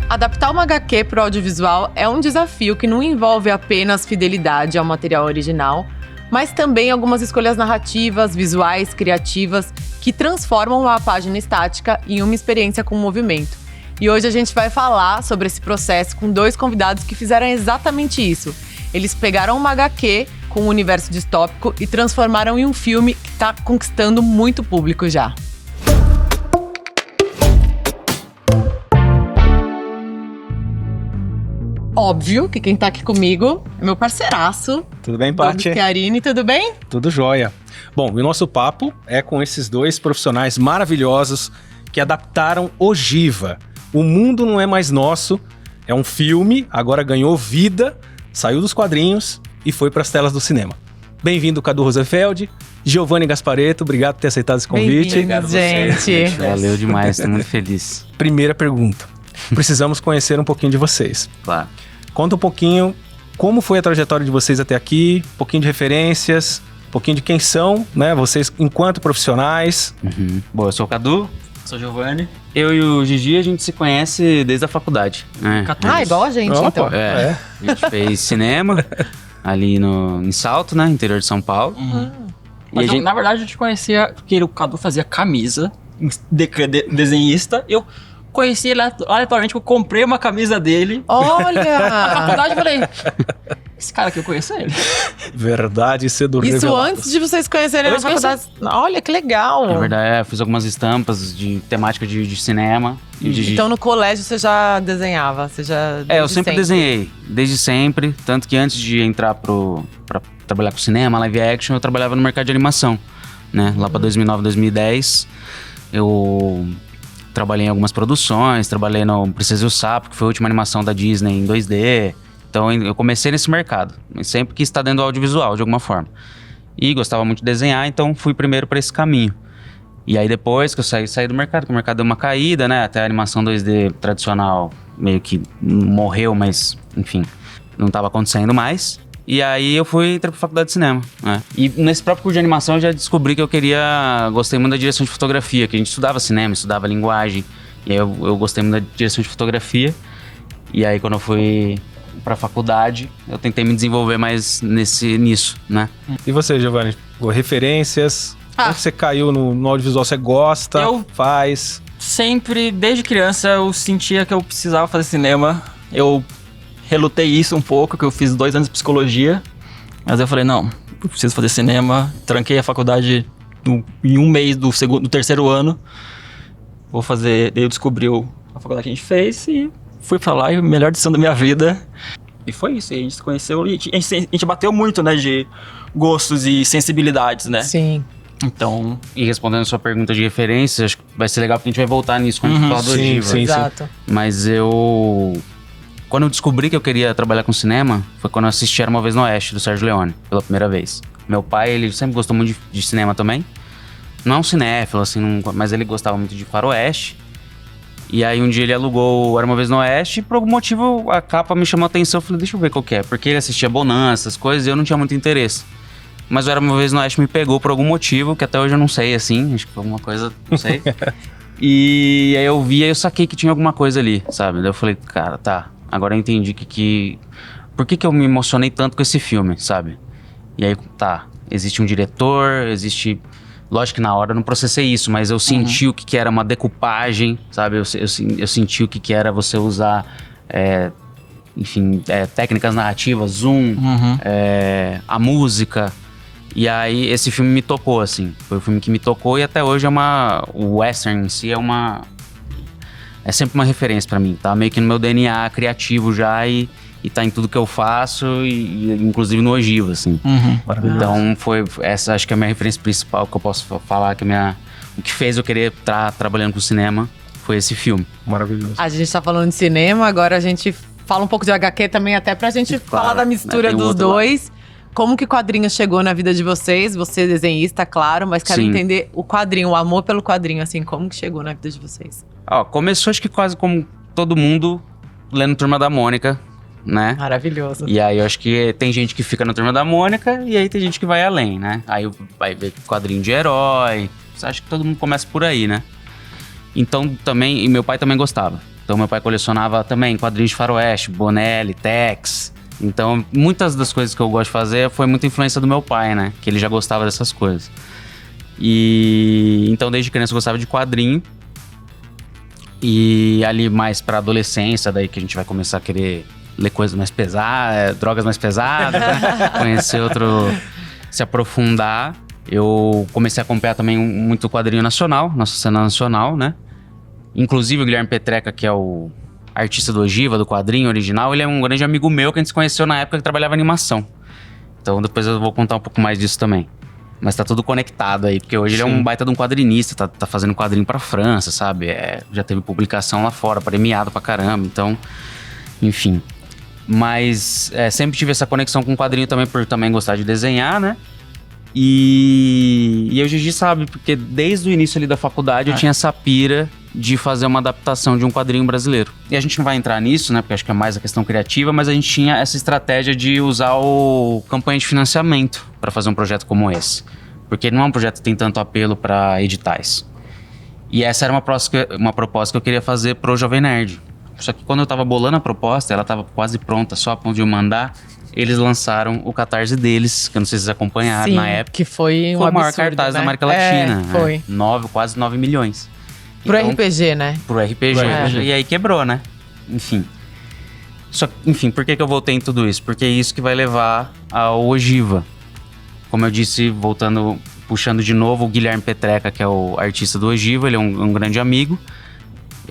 Adaptar uma HQ para o audiovisual é um desafio que não envolve apenas fidelidade ao material original, mas também algumas escolhas narrativas, visuais, criativas, que transformam a página estática em uma experiência com movimento. E hoje a gente vai falar sobre esse processo com 2 convidados que fizeram exatamente isso. Eles pegaram uma HQ com um universo distópico e transformaram em um filme que está conquistando muito público já. Óbvio que quem tá aqui comigo é meu parceiraço. Tudo bem, Paty? Chiarini, tudo bem? Tudo jóia. Bom, e o nosso papo é com esses 2 profissionais maravilhosos que adaptaram Ogiva. O Mundo Não É Mais Nosso é um filme, agora ganhou vida, saiu dos quadrinhos e foi para as telas do cinema. Bem-vindo, Cadu Rosenfeld. Giovanni Gasparetto, obrigado por ter aceitado esse convite. Obrigado, gente. Valeu demais, estou muito feliz. Primeira pergunta. Precisamos conhecer um pouquinho de vocês. Claro. Conta um pouquinho como foi a trajetória de vocês até aqui, um pouquinho de referências, um pouquinho de quem são, né? Vocês enquanto profissionais. Bom, eu sou o Cadu. Sou Giovanni. Eu e o Gigi, a gente se conhece desde a faculdade. Né? Igual a gente, Opa, então. A gente fez cinema ali em Salto, né? Interior de São Paulo. Mas na verdade, eu te conhecia porque o Cadu fazia camisa, desenhista. Eu conheci ele aleatoriamente, eu comprei uma camisa dele. Na Olha! faculdade eu falei, esse cara aqui eu conheço ele. Verdade sendo Isso revelado. antes de vocês conhecerem na faculdade. Olha, que legal! Na verdade, eu fiz algumas estampas de temática de cinema. E o Gigi... Então no colégio você já desenhava? Você já eu sempre desenhei, desde sempre. Tanto que antes de entrar pra trabalhar com cinema, live action, eu trabalhava no mercado de animação, né? Lá pra 2009, 2010, eu trabalhei em algumas produções, trabalhei no Princesa e o Sapo, que foi a última animação da Disney em 2D. Então eu comecei nesse mercado, sempre quis estar dentro do audiovisual de alguma forma. E gostava muito de desenhar, então fui primeiro para esse caminho. E aí depois que eu saí do mercado, que o mercado deu uma caída, né? Até a animação 2D tradicional meio que morreu, mas enfim, não estava acontecendo mais. E aí entrei pra faculdade de cinema, né? E nesse próprio curso de animação eu já descobri que gostei muito da direção de fotografia, que a gente estudava cinema, estudava linguagem. E aí eu gostei muito da direção de fotografia. E aí quando eu fui pra faculdade, eu tentei me desenvolver mais nisso, né? E você, Giovanni? Referências? Como que você caiu no audiovisual? Você gosta? Faz? Sempre, desde criança, eu sentia que eu precisava fazer cinema. Eu relutei isso um pouco, que eu fiz 2 anos de psicologia. Mas eu falei, não, eu preciso fazer cinema. Tranquei a faculdade em um mês do 3º ano. Vou fazer... Daí eu descobri a faculdade que a gente fez e fui pra lá, e a melhor decisão da minha vida. E foi isso, e a gente se conheceu e a gente bateu muito, né, de gostos e sensibilidades, né? Sim. Então... E respondendo a sua pergunta de referências, acho que vai ser legal porque a gente vai voltar nisso quando a gente falar do Ogiva. Sim. Exato. Mas quando eu descobri que eu queria trabalhar com cinema, foi quando eu assisti Era Uma Vez no Oeste, do Sérgio Leone, pela primeira vez. Meu pai, ele sempre gostou muito de cinema também. Não é um cinéfilo, assim, mas ele gostava muito de faroeste. E aí um dia ele alugou Era Uma Vez no Oeste e por algum motivo a capa me chamou a atenção. Eu falei, deixa eu ver qual que é. Porque ele assistia Bonança, essas coisas, e eu não tinha muito interesse. Mas o Era Uma Vez no Oeste me pegou por algum motivo, que até hoje eu não sei, assim. Acho que foi alguma coisa, não sei. E aí eu vi, aí eu saquei que tinha alguma coisa ali, sabe? Daí eu falei, cara, tá. Agora eu entendi por que eu me emocionei tanto com esse filme, sabe? E aí, tá, existe um diretor, lógico que na hora eu não processei isso, mas eu senti o que era uma decupagem, sabe? Eu senti o que era você usar, técnicas narrativas, zoom, a música. E aí esse filme me tocou, assim. Foi o filme que me tocou e até hoje o western em si é sempre uma referência pra mim, tá meio que no meu DNA criativo já e tá em tudo que eu faço, e inclusive no Ogiva, assim. Então essa acho que é a minha referência principal, que eu posso falar, o que fez eu querer estar trabalhando com cinema foi esse filme. Maravilhoso. A gente tá falando de cinema, agora a gente fala um pouco de HQ também, até pra gente falar da mistura dos dois. Como que o quadrinho chegou na vida de vocês? Você é desenhista, claro, mas quero entender o quadrinho, o amor pelo quadrinho, assim, como que chegou na vida de vocês? Começou acho que quase como todo mundo lendo Turma da Mônica, né? Maravilhoso. E aí eu acho que tem gente que fica na Turma da Mônica e aí tem gente que vai além, né? Aí vai ver quadrinho de herói. Acho que todo mundo começa por aí, né? Então também, e meu pai também gostava. Então meu pai colecionava também quadrinhos de faroeste, Bonelli, Tex. Então muitas das coisas que eu gosto de fazer foi muita influência do meu pai, né? Que ele já gostava dessas coisas. E então desde criança eu gostava de quadrinho. E ali mais pra adolescência, daí que a gente vai começar a querer ler coisas mais pesadas, drogas mais pesadas, né? Conhecer se aprofundar. Eu comecei a acompanhar também muito quadrinho nacional, nossa cena nacional, né? Inclusive o Guilherme Petreca, que é o artista do Ogiva, do quadrinho original, ele é um grande amigo meu que a gente se conheceu na época que trabalhava em animação. Então depois eu vou contar um pouco mais disso também. Mas tá tudo conectado aí, porque hoje ele é um baita de um quadrinista, tá fazendo quadrinho pra França, sabe? Já teve publicação lá fora, premiado pra caramba, então... Enfim. Mas sempre tive essa conexão com o quadrinho também, por também gostar de desenhar, né? E o Gigi sabe, porque desde o início ali da faculdade eu tinha essa pira de fazer uma adaptação de um quadrinho brasileiro. E a gente não vai entrar nisso, né, porque acho que é mais a questão criativa, mas a gente tinha essa estratégia de usar o campanha de financiamento para fazer um projeto como esse. Porque não é um projeto que tem tanto apelo para editais. E essa era uma proposta que eu queria fazer pro Jovem Nerd. Só que quando eu tava bolando a proposta, ela tava quase pronta, só a ponto de eu mandar, eles lançaram o Catarse deles, que eu não sei se vocês acompanharam na época. Que foi um foi o maior absurdo, cartaz né? da América Latina. Foi. Quase 9 milhões. Pro Então, RPG, né? Pro RPG. E aí quebrou, né? Enfim. Enfim, por que eu voltei em tudo isso? Porque é isso que vai levar ao Ogiva. Como eu disse, puxando de novo o Guilherme Petreca, que é o artista do Ogiva, ele é um grande amigo.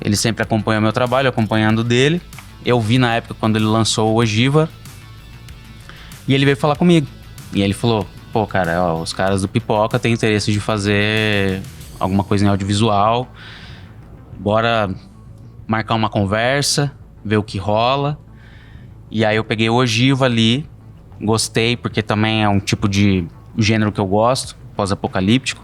Ele sempre acompanha o meu trabalho, acompanhando dele. Eu vi na época quando ele lançou o Ogiva. E ele veio falar comigo. E ele falou, pô, cara, os caras do Pipoca têm interesse de fazer alguma coisa em audiovisual. Bora marcar uma conversa, ver o que rola. E aí eu peguei o Ogiva ali. Gostei, porque também é um tipo de gênero que eu gosto, pós-apocalíptico.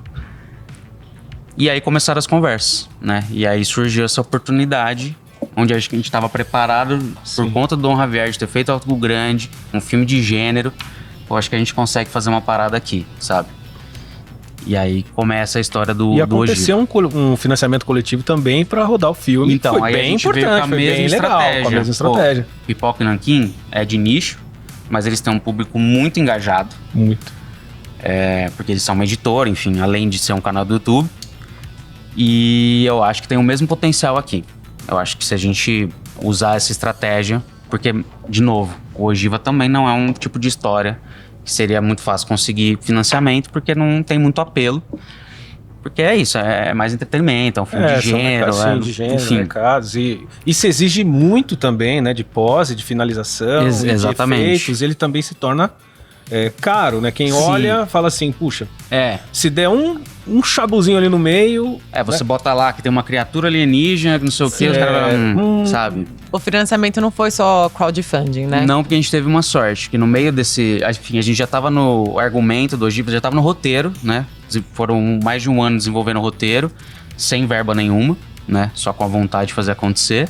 E aí começaram as conversas, né? E aí surgiu essa oportunidade, onde a gente estava preparado por conta do Dom Javier de ter feito algo grande, um filme de gênero. Eu acho que a gente consegue fazer uma parada aqui, sabe? E aí começa a história do E aconteceu um financiamento coletivo também para rodar o filme. Então, foi aí bem a gente importante, veio com a foi mesma bem estratégia. legal, com a mesma estratégia. Pô, Pipoca e Nanquim é de nicho, mas eles têm um público muito engajado. Muito. Porque eles são uma editora, enfim, além de ser um canal do YouTube. E eu acho que tem o mesmo potencial aqui. Eu acho que se a gente usar essa estratégia... Porque, de novo, o Ogiva também não é um tipo de história que seria muito fácil conseguir financiamento, porque não tem muito apelo. Porque é isso, é mais entretenimento, é um filme de gênero. De gênero, enfim. mercados. E se exige muito também, né? De pose, de finalização, exatamente. de efeitos. Ele também se torna caro, né? Quem Sim. olha, fala assim, puxa, É. se der um chabuzinho ali no meio... Você bota lá que tem uma criatura alienígena, não sei o que, os caras sabe? O financiamento não foi só crowdfunding, né? Não, porque a gente teve uma sorte, que no meio desse... Enfim, a gente já tava no argumento do Ogiva, já tava no roteiro, né? Foram mais de um ano desenvolvendo o roteiro, sem verba nenhuma, né? Só com a vontade de fazer acontecer.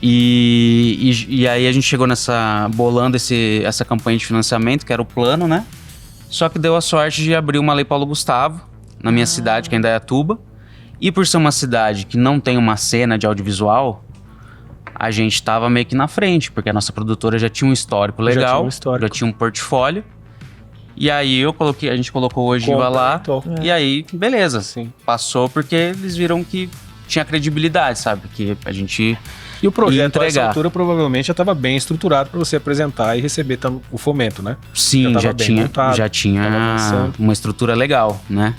E aí a gente chegou bolando essa campanha de financiamento, que era o plano, né? Só que deu a sorte de abrir uma Lei Paulo Gustavo, na minha cidade, que é Indaiatuba. E por ser uma cidade que não tem uma cena de audiovisual, a gente tava meio que na frente, porque a nossa produtora já tinha um histórico legal, já tinha um portfólio. E aí a gente colocou o Ogiva lá, e aí, beleza, Sim. Passou porque eles viram que tinha credibilidade, sabe? Que a gente... E o projeto, a essa entregar. altura, provavelmente já estava bem estruturado para você apresentar e receber o fomento, né? Sim, Já já tava bem tinha, montado, já tava tinha avançando. uma estrutura legal, né?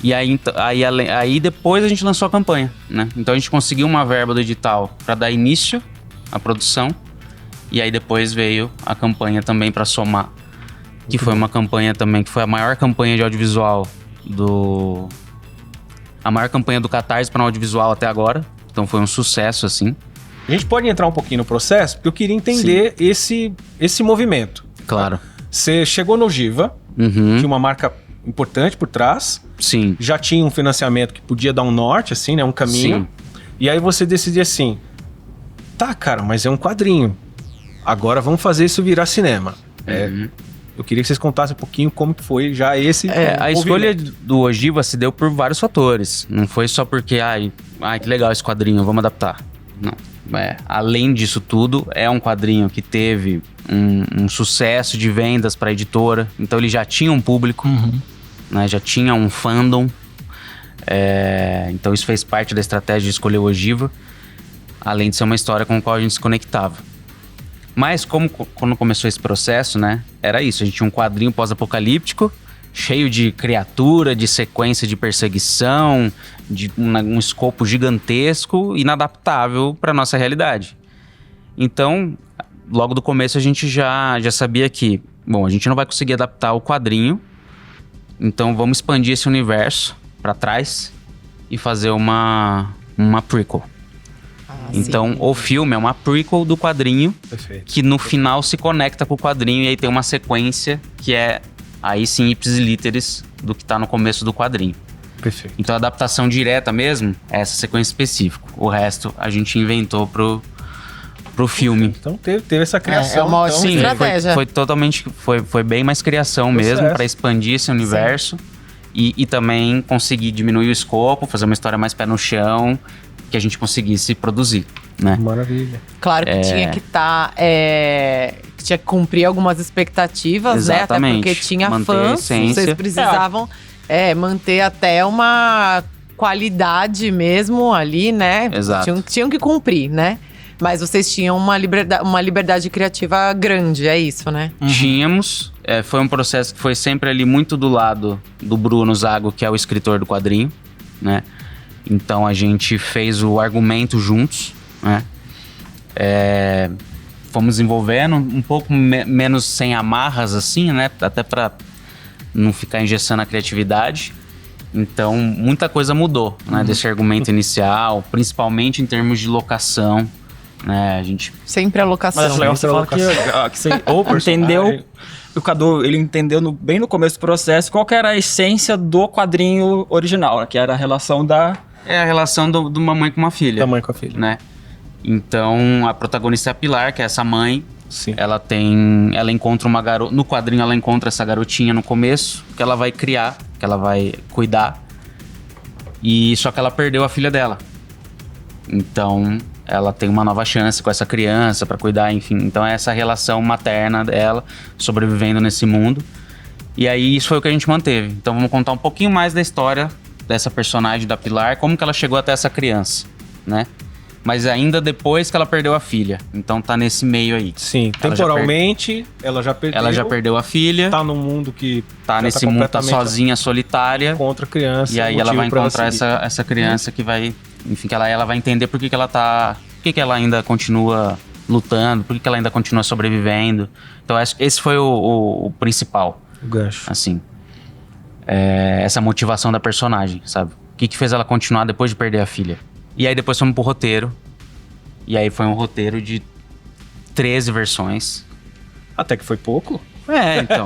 E aí depois a gente lançou a campanha, né? Então a gente conseguiu uma verba do edital para dar início à produção. E aí depois veio a campanha também para somar. Que foi uma campanha também, que foi a maior campanha de audiovisual a maior campanha do Catarse para audiovisual até agora. Então foi um sucesso, assim. A gente pode entrar um pouquinho no processo, porque eu queria entender esse movimento. Claro. Você chegou no Ogiva, Uhum. tinha uma marca importante por trás, Sim. já tinha um financiamento que podia dar um norte, assim, né? Um caminho. Sim. E aí você decidia assim, tá, cara, mas é um quadrinho. Agora vamos fazer isso virar cinema. Eu queria que vocês contassem um pouquinho como que foi já esse A escolha do Ogiva se deu por vários fatores. Não foi só porque, ai, que legal esse quadrinho, vamos adaptar. não. Além disso tudo, é um quadrinho que teve um sucesso de vendas para a editora. Então ele já tinha um público, né? Já tinha um fandom. Então isso fez parte da estratégia de escolher o Ogiva. Além de ser uma história com a qual a gente se conectava. Mas quando começou esse processo, né? Era isso, a gente tinha um quadrinho pós-apocalíptico, cheio de criatura, de sequência de perseguição, de um escopo gigantesco, inadaptável para nossa realidade. Então, logo do começo a gente já sabia que, bom, a gente não vai conseguir adaptar o quadrinho, então vamos expandir esse universo para trás e fazer uma prequel. Então, o filme é uma prequel do quadrinho, que no final se conecta com o quadrinho e aí tem uma sequência que é, aí sim, ipsis literis do que tá no começo do quadrinho. Perfeito. Então, a adaptação direta mesmo é essa sequência específica. O resto a gente inventou pro filme. Então, teve essa criação. É uma ótima então, estratégia. Foi totalmente, foi bem mais criação mesmo, para expandir esse universo e também conseguir diminuir o escopo, fazer uma história mais pé no chão, que a gente conseguisse produzir, né? Maravilha. Claro que tinha que que tinha que cumprir algumas expectativas, né? Até porque tinha manter a fãs, essência. vocês precisavam manter até uma qualidade mesmo ali, né? Exato. Tinham que cumprir, né? Mas vocês tinham uma liberdade criativa grande, é isso, né? Tínhamos. Foi um processo que foi sempre ali muito do lado do Bruno Zago, que é o escritor do quadrinho, né? Então a gente fez o argumento juntos, né? Fomos desenvolvendo um pouco menos sem amarras, assim, né? Até para não ficar engessando a criatividade. Então muita coisa mudou, né? Desse argumento inicial, principalmente em termos de locação, né? A gente Sempre a locação. Mas acho legal você falar que você entendeu. O Cadu, ele entendeu bem no começo do processo qual que era a essência do quadrinho original, né? Que era a relação da... É a relação de uma mãe com uma filha. Da mãe com a filha. Né? Então, a protagonista é a Pilar, que é essa mãe. Sim. Ela encontra uma garota... No quadrinho, ela encontra essa garotinha no começo, que ela vai criar, que ela vai cuidar. Só que ela perdeu a filha dela. Então, ela tem uma nova chance com essa criança para cuidar, enfim. Então, é essa relação materna dela, sobrevivendo nesse mundo. E aí, isso foi o que a gente manteve. Então, vamos contar um pouquinho mais da história dessa personagem da Pilar, como que ela chegou até essa criança, né? Mas ainda depois que ela perdeu a filha. Então tá nesse meio aí. Sim, temporalmente ela já perdeu. Ela já perdeu a filha. Tá num mundo que tá nesse mundo, tá sozinha, solitária. Contra a criança. E aí ela vai encontrar essa criança que vai... Enfim, que ela vai entender por que ela tá... Por que ela ainda continua lutando, por que ela ainda continua sobrevivendo. Então acho que esse foi o principal. O gancho. Assim. Essa motivação da personagem, sabe? O que fez ela continuar depois de perder a filha. E aí depois fomos pro roteiro. E aí foi um roteiro de 13 versões. Até que foi pouco. Então.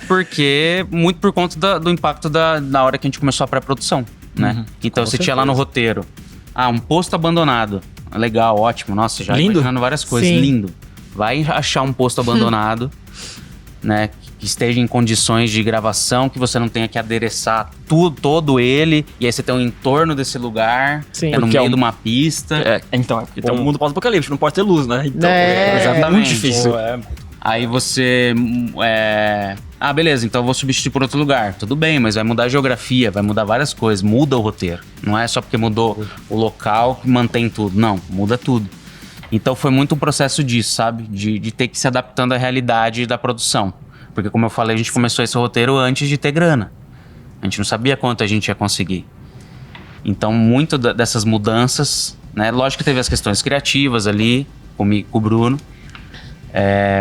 Porque, muito por conta do impacto na hora que a gente começou a pré-produção, né? Então você tinha lá no roteiro, um posto abandonado. Legal, ótimo. Nossa, já imaginando várias coisas. Sim. Lindo. Vai achar um posto abandonado, né? Que esteja em condições de gravação, que você não tenha que adereçar todo ele, e aí você tem um entorno desse lugar, Sim. no meio de uma pista. Então um mundo pós-apocalíptico, não pode ter luz, né? Então exatamente. muito difícil. Aí você... beleza, então eu vou substituir por outro lugar. Tudo bem, mas vai mudar a geografia, vai mudar várias coisas, muda o roteiro. Não é só porque mudou o local que mantém tudo. Não, muda tudo. Então foi muito um processo disso, sabe? De ter que se adaptando à realidade da produção. Porque, como eu falei, a gente começou esse roteiro antes de ter grana. A gente não sabia quanto a gente ia conseguir. Então, muito dessas mudanças, né? Lógico que teve as questões criativas ali, comigo, com o Bruno.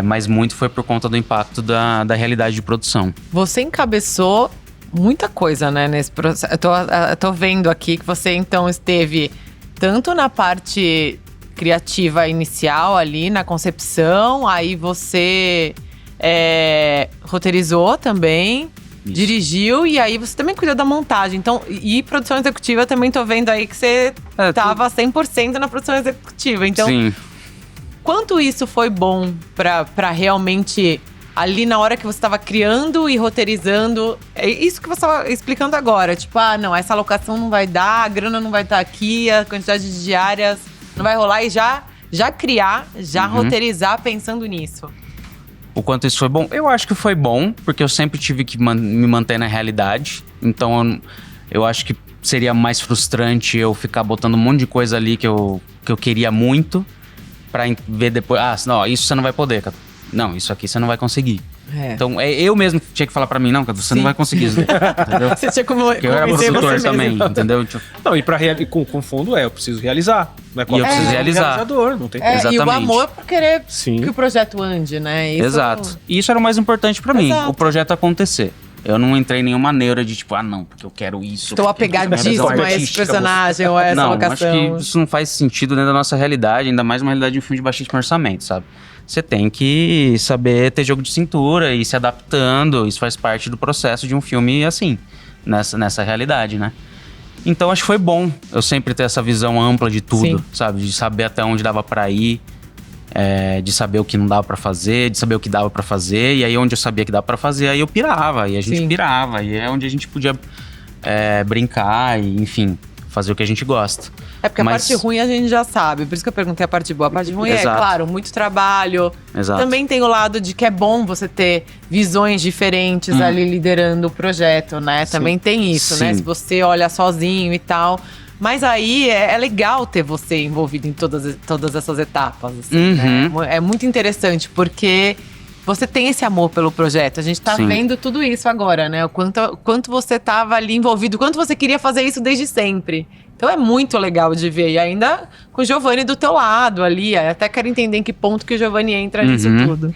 Mas muito foi por conta do impacto da realidade de produção. Você encabeçou muita coisa, né, nesse processo. Eu tô vendo aqui que você, então, esteve tanto na parte criativa inicial ali, na concepção, aí você... roteirizou também, Isso. Dirigiu, e aí você também cuidou da montagem. Então, e produção executiva, também tô vendo aí que você tava 100% na produção executiva. Então, Sim. Quanto isso foi bom pra realmente, ali na hora que você tava criando e roteirizando, é isso que você tava explicando agora, tipo, não, essa locação não vai dar, a grana não vai estar aqui, a quantidade de diárias não vai rolar e já criar, já roteirizar pensando nisso. O quanto isso foi bom? Eu acho que foi bom, porque eu sempre tive que me manter na realidade. Então, eu acho que seria mais frustrante eu ficar botando um monte de coisa ali que eu queria muito, pra ver depois, não, isso você não vai poder, cara. Não, isso aqui você não vai conseguir. Então, eu mesmo tinha que falar pra mim, não, cara, você não vai conseguir isso. Entendeu? Você tinha como Porque eu era produtor também, entendeu? Não, e com fundo eu preciso realizar. Não é E eu preciso realizar. realizador, não tem como. E o Exatamente. amor por querer Sim. que o projeto ande, né? Isso- Exato. E isso era o mais importante pra mim, Exato. o projeto acontecer. Eu não entrei em nenhuma neura de tipo, não, porque eu quero isso. Estou porque eu quero apegadíssima a esse artística, personagem ou a essa não, locação. acho que isso não faz sentido dentro da nossa realidade, ainda mais uma realidade de um filme de baixíssimo orçamento, sabe? Você tem que saber ter jogo de cintura e ir se adaptando, isso faz parte do processo de um filme assim, nessa realidade, né? Então acho que foi bom eu sempre ter essa visão ampla de tudo, Sim. sabe? De saber até onde dava pra ir, de saber o que não dava pra fazer, de saber o que dava pra fazer, e aí onde eu sabia que dava pra fazer, aí eu pirava, e a gente Sim. pirava, e é onde a gente podia brincar e, enfim, fazer o que a gente gosta. É porque a Mas- parte ruim a gente já sabe, por isso que eu perguntei a parte boa. A parte ruim é, Exato. claro, muito trabalho. Exato. Também tem o lado de que é bom você ter visões diferentes ali liderando o projeto, né? Também tem isso, né? Sim. Se você olha sozinho e tal. Mas aí é legal ter você envolvido em todas essas etapas, assim, né? É muito interessante, porque você tem esse amor pelo projeto. A gente tá Sim. vendo tudo isso agora, né? O quanto você tava ali envolvido, o quanto você queria fazer isso desde sempre. Então é muito legal de ver. E ainda com o Giovanni do teu lado ali. Até quero entender em que ponto que o Giovanni entra nisso tudo.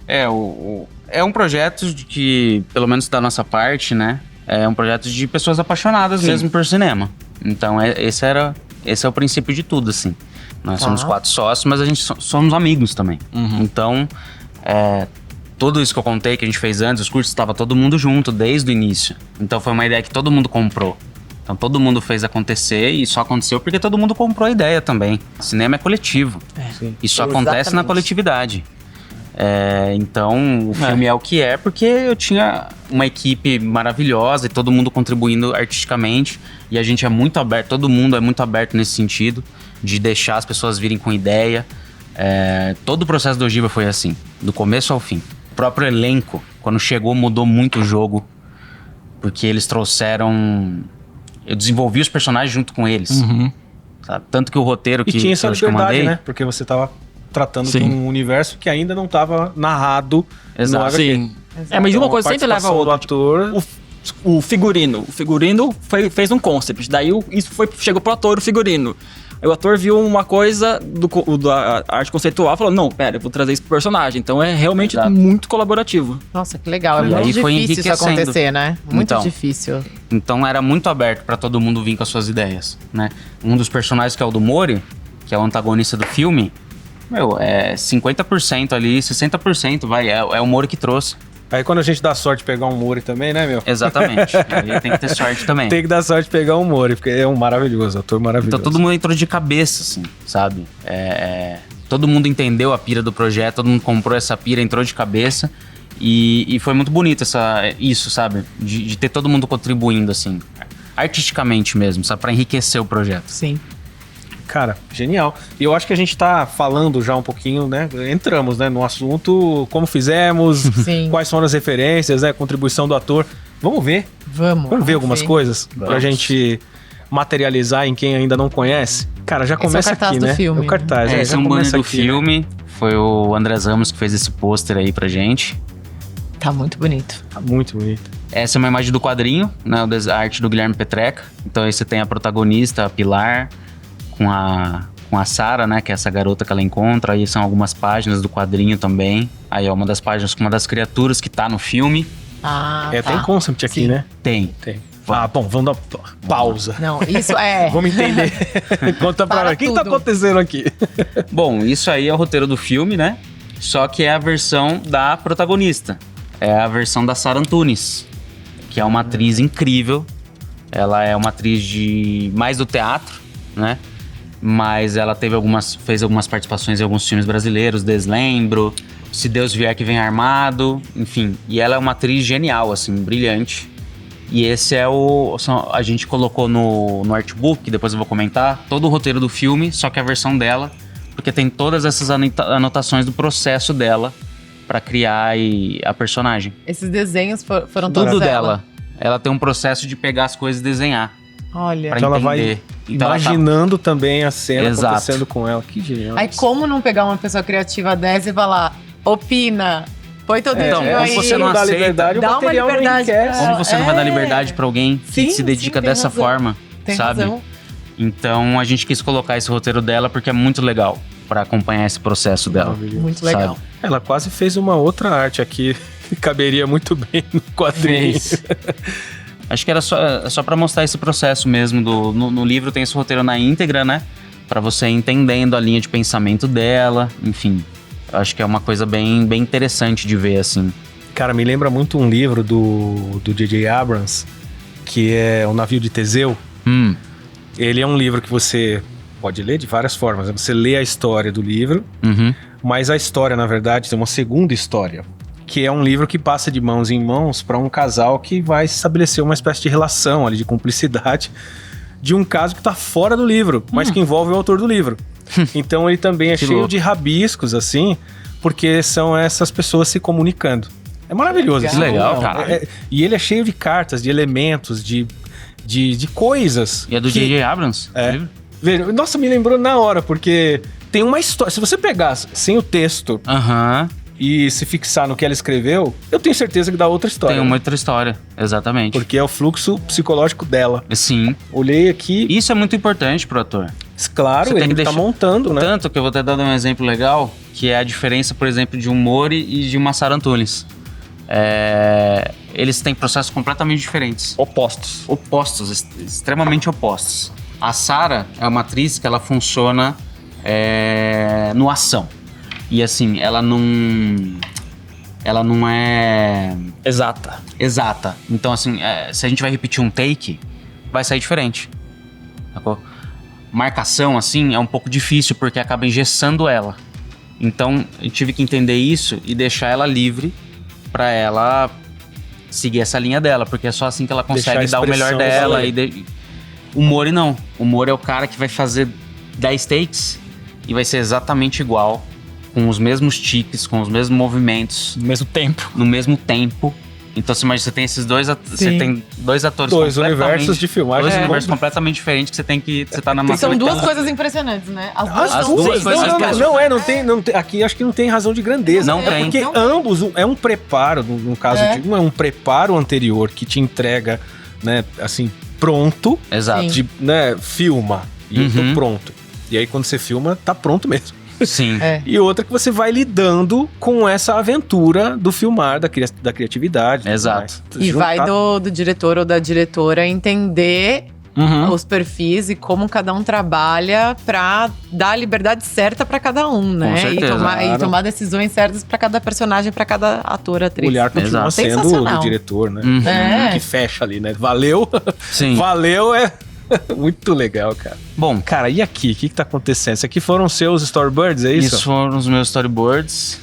É um projeto de que, pelo menos da nossa parte, né? É um projeto de pessoas apaixonadas mesmo por cinema. Então, esse é o princípio de tudo, assim. Nós somos 4 sócios, mas a gente somos amigos também. Então, tudo isso que eu contei que a gente fez antes, os cursos, estava todo mundo junto desde o início. Então, foi uma ideia que todo mundo comprou. Então, todo mundo fez acontecer e só aconteceu porque todo mundo comprou a ideia também. Cinema é coletivo. Isso acontece na Exatamente. coletividade. Então, o filme é o que é porque eu tinha uma equipe maravilhosa e todo mundo contribuindo artisticamente. E a gente é muito aberto, todo mundo é muito aberto nesse sentido, de deixar as pessoas virem com ideia. Todo o processo do Ogiva foi assim, do começo ao fim. O próprio elenco, quando chegou, mudou muito o jogo, porque eles trouxeram... Eu desenvolvi os personagens junto com eles. Sabe? Tanto que o roteiro E que, tinha essa que eu liberdade, mandei... né? Porque você tava tratando Sim. de um universo que ainda não tava narrado Exato. no HQ. Sim. Mas uma Então, coisa sempre leva a participação outra. do ator. O figurino. O figurino fez um concept. Daí chegou pro ator o figurino. Aí o ator viu uma coisa da arte conceitual e falou: não, pera, eu vou trazer isso pro personagem. Então é realmente Exato. muito colaborativo. Nossa, que legal. É E muito aí foi difícil isso enriquecendo. acontecer, né? Muito Então. difícil. Então era muito aberto pra todo mundo vir com as suas ideias, né? Um dos personagens que é o do Mori, que é o antagonista do filme, é 50% ali, 60% é o Mori que trouxe. Aí quando a gente dá sorte de pegar um Mori também, né, meu? Exatamente. Aí tem que ter sorte também. Tem que dar sorte de pegar um Mori, porque é um maravilhoso, ator maravilhoso. Então todo mundo entrou de cabeça, assim, sabe? Todo mundo entendeu a pira do projeto, todo mundo comprou essa pira, entrou de cabeça. E foi muito bonito isso, sabe? De ter todo mundo contribuindo, assim, artisticamente mesmo, sabe? Pra enriquecer o projeto. Sim. Cara, genial. E eu acho que a gente tá falando já um pouquinho, né? Entramos, né, no assunto, como fizemos, Sim. quais foram as referências, né? Contribuição do ator. Vamos ver Vamos ver algumas coisas pra Vamos. gente materializar em quem ainda não conhece. Cara, já Esse é o começa cartaz aqui, do né? filme. É o cartaz, Esse já é um banner começa do aqui, né? filme. Foi o Andrés Ramos que fez esse pôster aí pra gente. Tá muito bonito. Tá muito bonito. Essa é uma imagem do quadrinho, né? A arte do Guilherme Petreca. Então aí você tem a protagonista, a Pilar, com a Sarah, né? Que é essa garota que ela encontra. Aí são algumas páginas do quadrinho também. Aí é uma das páginas com uma das criaturas que tá no filme. Ah, tá. Tem concept aqui, Sim. né? Tem. Tem. Ah, bom, vamos dar pausa. Não, isso é... Vamos entender. Conta pra Para nós. O que tá tudo. acontecendo aqui? Bom, isso aí é o roteiro do filme, né? Só que é a versão da protagonista. É a versão da Sarah Antunes, que é uma atriz incrível. Ela é uma atriz mais do teatro, né? Mas ela fez algumas participações em alguns filmes brasileiros, Deslembro, Se Deus Vier Que Vem Armado, enfim. E ela é uma atriz genial, assim, brilhante. E esse é a gente colocou no artbook, depois eu vou comentar, todo o roteiro do filme, só que a versão dela, porque tem todas essas anotações do processo dela pra criar a personagem. Esses desenhos foram todos Tudo dela. Ela tem um processo de pegar as coisas e desenhar. Olha. Pra Então ela vai entender. Então imaginando também a cena Exato. acontecendo com ela. Que genial. Aí como não pegar uma pessoa criativa dessa e falar, opina, põe teu dedinho Então, aí. você não dá aceita, liberdade, o dá uma material não liberdade enriquece. pra- Como você não vai dar É. liberdade pra alguém que Sim, se dedica sim, tem dessa razão. forma, Tem sabe? razão. Então a gente quis colocar esse roteiro dela porque é muito legal pra acompanhar esse processo dela. Maravilhoso. Muito legal. Sabe? Ela quase fez uma outra arte aqui que caberia muito bem no quadrinho. Fez. Acho que era só para mostrar esse processo mesmo. No livro tem esse roteiro na íntegra, né? Pra você ir entendendo a linha de pensamento dela. Enfim, acho que é uma coisa bem interessante de ver, assim. Cara, me lembra muito um livro do J.J. Abrams, que é O Navio de Teseu. Ele é um livro que você pode ler de várias formas. Você lê a história do livro, Uhum. mas a história, na verdade, tem uma segunda história, que é um livro que passa de mãos em mãos para um casal que vai estabelecer uma espécie de relação ali, de cumplicidade, de um caso que tá fora do livro, mas que envolve o autor do livro. Então ele também é Que cheio louco. de rabiscos, assim, porque são essas pessoas se comunicando. É maravilhoso. Que esse legal, livro. cara. E ele é cheio de cartas, de elementos, de coisas. E é do que- J.J. Abrams? É. o livro? Veja, nossa, me lembrou na hora, porque tem uma história. Se você pegar sem o texto Aham. e se fixar no que ela escreveu, eu tenho certeza que dá outra história. Tem uma outra história, exatamente. Porque é o fluxo psicológico dela. Sim. Olhei aqui, Isso é muito importante pro ator. claro, Você tem ele que tá deixar- montando, né? Tanto que eu vou até dar um exemplo legal, que é a diferença, por exemplo, de um Mori e de uma Sarah Antunes. Eles têm processos completamente diferentes. Opostos. Opostos, extremamente opostos. A Sarah é uma atriz que ela funciona no ação. E assim, ela não é Exata. exata. Então assim, se a gente vai repetir um take, vai sair diferente. Sacou? Marcação, assim, é um pouco difícil porque acaba engessando ela. Então, eu tive que entender isso e deixar ela livre pra ela seguir essa linha dela, porque é só assim que ela consegue Deixar a dar o melhor expressão dela. valer. O Mori não. O Mori é o cara que vai fazer 10 takes e vai ser exatamente igual, com os mesmos tiques, com os mesmos movimentos, No mesmo tempo. no mesmo tempo. Então, você imagina, você tem esses dois, você tem dois atores Dois completamente- universos de filmagem. Dois É. universos completamente diferentes que você tá na Que são duas maturidade. coisas impressionantes, né? As As são duas sim, coisas são- impressionantes. Não tem, aqui acho que não tem razão de grandeza. Não é tem. porque Não tem. ambos, é um preparo, no caso de um é um preparo anterior que te entrega, né, assim, pronto, Exato. Sim. de, né, filma, e eu tô Uhum. pronto. E aí quando você filma, tá pronto mesmo. Sim. É. E outra que você vai lidando com essa aventura do filmar, da criatividade. tudo Exato. mais. E vai Juntar- do diretor ou da diretora entender os perfis e como cada um trabalha pra dar a liberdade certa pra cada um, né? certeza, claro. E tomar decisões certas pra cada personagem, pra cada ator, atriz. O olhar continua Exato. sendo Sensacional. do diretor, né? Uhum. É. Que fecha ali, né? Valeu, Sim. valeu, é muito legal, cara. Bom, Cara, e aqui? O que tá acontecendo? Isso aqui foram seus storyboards, é isso? isso foram os meus storyboards,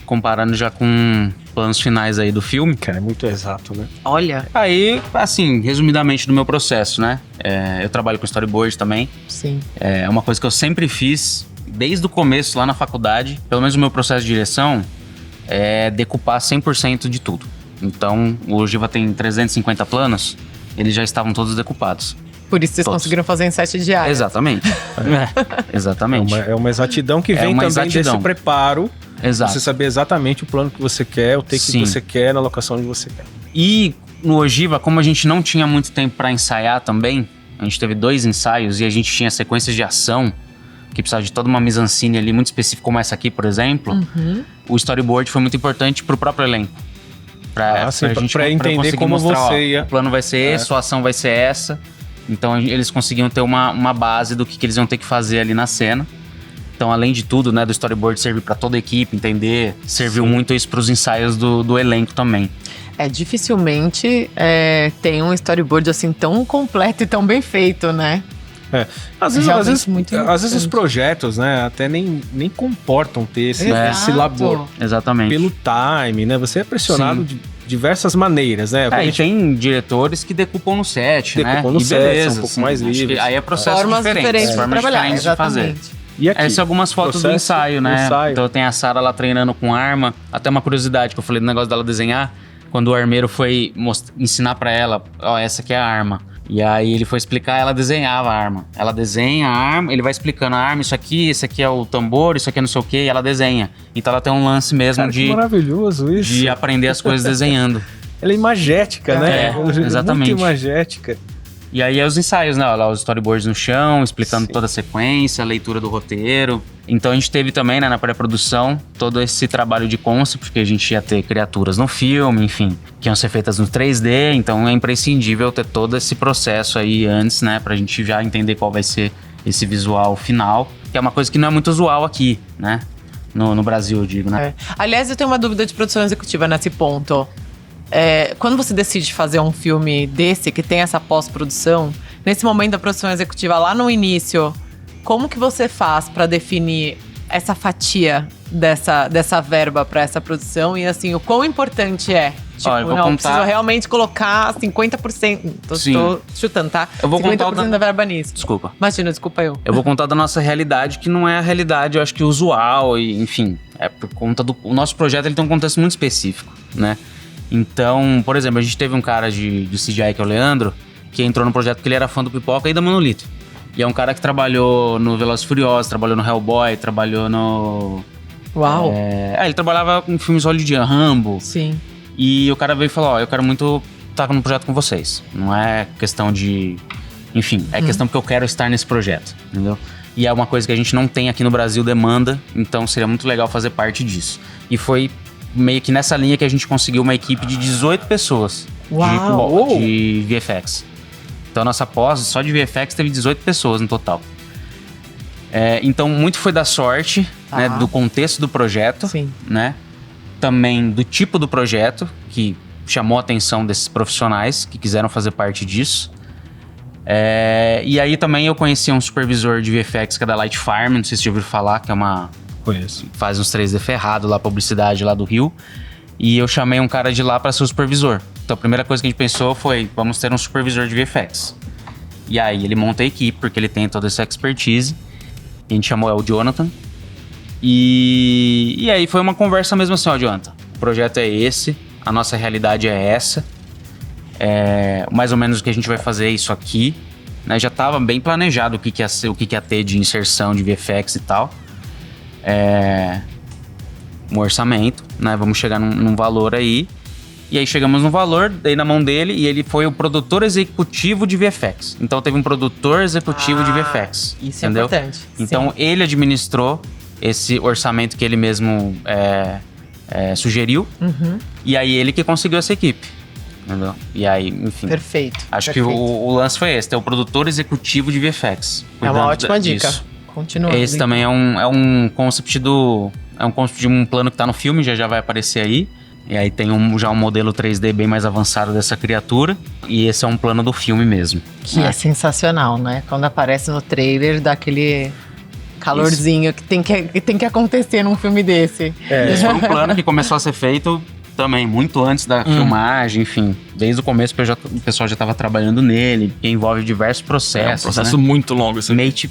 comparando já com planos finais aí do filme. Cara, é muito exato, né? Olha, Aí, assim, resumidamente do meu processo, né? Eu trabalho com storyboard também. sim. É uma coisa que eu sempre fiz, desde o começo lá na faculdade. Pelo menos o meu processo de direção é decupar 100% de tudo. Então, o Ogiva tem 350 planos, eles já estavam todos decupados. Por isso vocês Todos. conseguiram fazer em 7 diários. Exatamente. Exatamente. É uma exatidão que É vem uma também exatidão. desse preparo. Exato. Você saber exatamente o plano que você quer, o take Sim. que você quer, na locação onde você quer. E no Ogiva, como a gente não tinha muito tempo pra ensaiar também, a gente teve 2 ensaios e a gente tinha sequências de ação que precisava de toda uma mise-en-scène ali muito específica, como essa aqui, por exemplo. O storyboard foi muito importante pro próprio elenco. Sim, pra entender eu conseguir como mostrar, você ia- o plano vai ser esse, a ação vai ser essa. Então eles conseguiam ter uma base do que eles iam ter que fazer ali na cena. Então, além de tudo, né, do storyboard servir pra toda a equipe entender, serviu muito isso pros ensaios do elenco também. Dificilmente tem um storyboard assim tão completo e tão bem feito, né? Às vezes, Realmente às vezes, muito às vezes os importante. projetos, né, até nem comportam ter esse Exato. labor. Exatamente. Pelo time, né? Você é pressionado Sim. de diversas maneiras, né? E tem diretores que decupam no set, né? Decupam no E set, beleza, são um pouco mais acho que livres. aí é processo Formas diferentes de formas trabalhar, diferentes de fazer. exatamente. E aqui? Essas são algumas fotos do Processo, ensaio, né? ensaio. Então tem a Sara lá treinando com arma. Até uma curiosidade que eu falei do negócio dela desenhar. Quando o armeiro foi ensinar pra ela, ó, essa aqui é a arma. E aí ele foi explicar, ela desenhava a arma. Ela desenha a arma, ele vai explicando a arma, isso aqui, esse aqui é o tambor, isso aqui é não sei o quê, e ela desenha. Então ela tem um lance mesmo Cara, que de maravilhoso isso. de aprender as coisas desenhando. Ela é imagética, né? Exatamente. Muito imagética. E aí é os ensaios, né? Lá os storyboards no chão, explicando Sim. toda a sequência, a leitura do roteiro. Então a gente teve também, né, na pré-produção, todo esse trabalho de concept, porque a gente ia ter criaturas no filme, enfim, que iam ser feitas no 3D, então é imprescindível ter todo esse processo aí antes, né, pra gente já entender qual vai ser esse visual final, que é uma coisa que não é muito usual aqui, né? No Brasil, eu digo, né? Aliás, eu tenho uma dúvida de produção executiva nesse ponto. Quando você decide fazer um filme desse, que tem essa pós-produção, nesse momento da produção executiva, lá no início, como que você faz para definir essa fatia dessa verba para essa produção? E assim, o quão importante é? Tipo, Ó, eu vou contar... preciso realmente colocar 50%. Tô chutando, tá? Eu vou 50% contar da verba nisso. Desculpa. Imagina, desculpa eu. Eu vou contar da nossa realidade, que não é a realidade, eu acho que usual, e enfim, é por conta do... O nosso projeto, ele tem um contexto muito específico, né? Então, por exemplo, a gente teve um cara de CGI, que é o Leandro, que entrou no projeto porque ele era fã do Pipoca e da Monolito. E é um cara que trabalhou no Velozes e Furiosos, trabalhou no Hellboy, trabalhou no... Uau! ele trabalhava em filmes hollywoodianos, Rambo. Sim. E o cara veio e falou, ó, eu quero muito estar no projeto com vocês. Não é questão de... Enfim, é questão porque eu quero estar nesse projeto, entendeu? E é uma coisa que a gente não tem aqui no Brasil, demanda, então seria muito legal fazer parte disso. E foi meio que nessa linha que a gente conseguiu uma equipe de 18 pessoas de VFX. Então a nossa pós, só de VFX, teve 18 pessoas no total. Então muito foi da sorte, né, do contexto do projeto, Sim. né? Também do tipo do projeto, que chamou a atenção desses profissionais que quiseram fazer parte disso. E aí também eu conheci um supervisor de VFX que é da Light Farm, não sei se você já ouviu falar, que é uma... Conheço. Faz uns 3D ferrado lá, publicidade lá do Rio. E eu chamei um cara de lá para ser o supervisor. Então a primeira coisa que a gente pensou foi, vamos ter um supervisor de VFX. E aí ele monta a equipe, porque ele tem toda essa expertise. E a gente chamou o Jonathan. E aí foi uma conversa mesmo assim, ó, Jonathan, o projeto é esse, a nossa realidade é essa. Mais ou menos o que a gente vai fazer é isso aqui. Né? Já estava bem planejado o que ia ter de inserção de VFX e tal. Um orçamento, né? Vamos chegar num valor aí. E aí chegamos no valor, dei na mão dele e ele foi o produtor executivo de VFX. Então teve um produtor executivo de VFX. Isso entendeu? é importante. Então ele administrou esse orçamento que ele mesmo sugeriu. E aí ele que conseguiu essa equipe. Entendeu? E aí, enfim. Perfeito. Acho perfeito. que o lance foi esse, é o produtor executivo de VFX. É uma ótima dica. Disso. Continua. Esse também é um concept é um concept de um plano que tá no filme, já vai aparecer aí. E aí tem já um modelo 3D bem mais avançado dessa criatura. E esse é um plano do filme mesmo. Que é sensacional, né? Quando aparece no trailer, dá aquele calorzinho que tem que acontecer num filme desse. Esse foi um plano que começou a ser feito também muito antes da filmagem, enfim. Desde o começo o pessoal já estava trabalhando nele, que envolve diversos processos. É um processo muito longo isso aqui.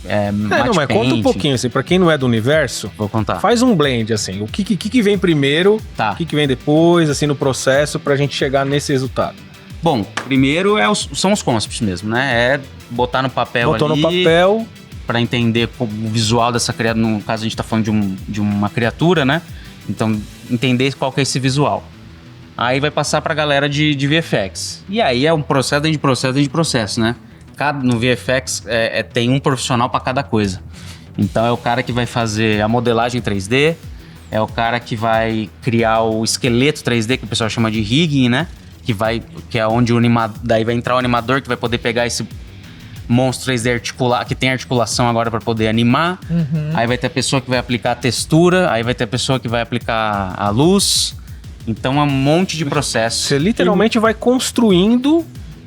Mas conta um pouquinho, assim, pra quem não é do universo, Vou contar. faz um blend, assim, o que vem primeiro, Tá. o que vem depois, assim, no processo, pra gente chegar nesse resultado. Bom, primeiro são os concepts mesmo, né? É botar no papel Botou ali, no papel, pra entender o visual dessa criatura. No caso, a gente tá falando de uma criatura, né? Então, entender qual que é esse visual. Aí vai passar pra galera de VFX. E aí é um processo dentro de processo, né? No VFX tem um profissional pra cada coisa. Então é o cara que vai fazer a modelagem 3D, é o cara que vai criar o esqueleto 3D, que o pessoal chama de rigging, né? Que é onde daí vai entrar o animador que vai poder pegar esse monstro 3D que tem articulação agora para poder animar. Aí vai ter a pessoa que vai aplicar a textura, aí vai ter a pessoa que vai aplicar a luz. Então é um monte de processo. você literalmente vai construindo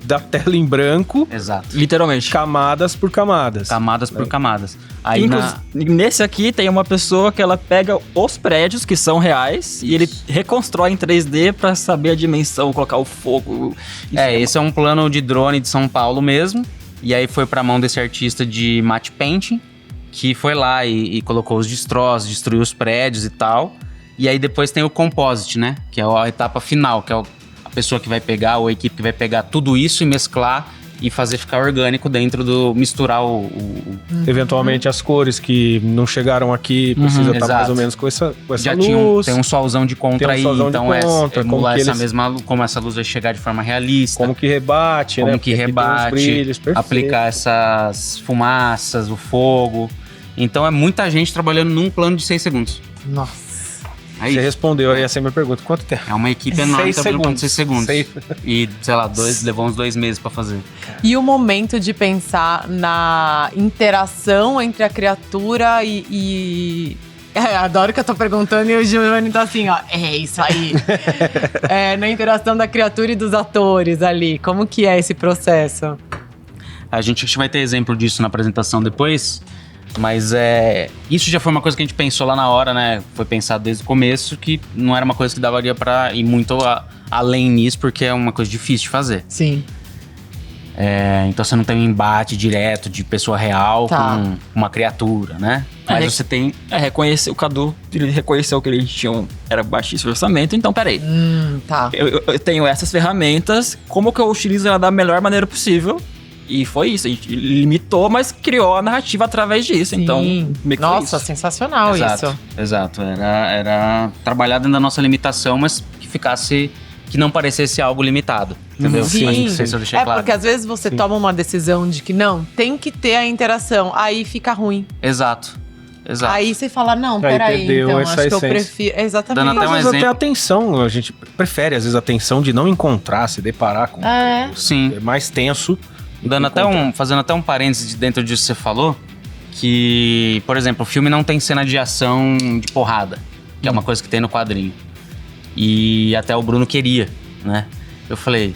da tela em branco, Exato. Literalmente. camadas por camadas. Camadas por camadas. Aí Nesse aqui tem uma pessoa que ela pega os prédios que são reais e ele reconstrói em 3D pra saber a dimensão, colocar o fogo. esse é um plano de drone de São Paulo mesmo. E aí foi pra mão desse artista de matte painting, que foi lá e colocou os destroços, destruiu os prédios e tal. E aí depois tem o composite, né? Que é a etapa final, que é a pessoa que vai pegar, ou a equipe que vai pegar tudo isso e mesclar e fazer ficar orgânico dentro do... misturar Eventualmente as cores que não chegaram aqui, precisa estar mais exato. ou menos com essa Já luz. tem um solzão de contra aí, solzão de então contra, emular como que essa eles- mesma luz, como essa luz vai chegar de forma realista. Como que rebate, Como né? que Porque aqui tem uns rebate, brilhos, perfeito. aplicar essas fumaças, o fogo. Então é muita gente trabalhando num plano de 6 segundos. Nossa. É Você isso. respondeu aí essa minha pergunta. Quanto tempo? É uma equipe enorme 6 trabalhando plano de 6 segundos. Seis. E, sei lá, levou uns 2 meses pra fazer. E o momento de pensar na interação entre a criatura e... adoro que eu tô perguntando e o Giovanni tá assim, ó. É isso aí. Na interação da criatura e dos atores ali. Como que é esse processo? A gente vai ter exemplo disso na apresentação depois. Mas isso já foi uma coisa que a gente pensou lá na hora, né? Foi pensado desde o começo que não era uma coisa que daria pra ir muito além nisso, porque é uma coisa difícil de fazer. Sim. Então você não tem um embate direto de pessoa real Tá. com uma criatura, né? Mas você tem... reconhecer o Cadu, ele reconheceu que ele tinha era baixíssimo orçamento, então peraí. Tá. Eu tenho essas ferramentas, como que eu utilizo ela da melhor maneira possível? E foi isso, a gente limitou, mas criou a narrativa através disso. Sim. Então, meio que foi Nossa, isso. sensacional isso. Exato. Era trabalhar dentro da nossa limitação, mas que não parecesse algo limitado. Entendeu? Sim. Não sei se eu deixei claro. Porque às vezes você toma uma decisão de que não, tem que ter a interação, aí fica ruim. Exato. Aí você fala, não, Aí peraí, perdeu então essa acho que eu essência. prefiro. Exatamente. Dando até Às um vezes até exemplo. a atenção, a gente prefere às vezes a atenção de não encontrar, se deparar com... Sim. É mais tenso. Fazendo até um parênteses dentro disso que você falou, que, por exemplo, o filme não tem cena de ação de porrada, que é uma coisa que tem no quadrinho. E até o Bruno queria, né? Eu falei,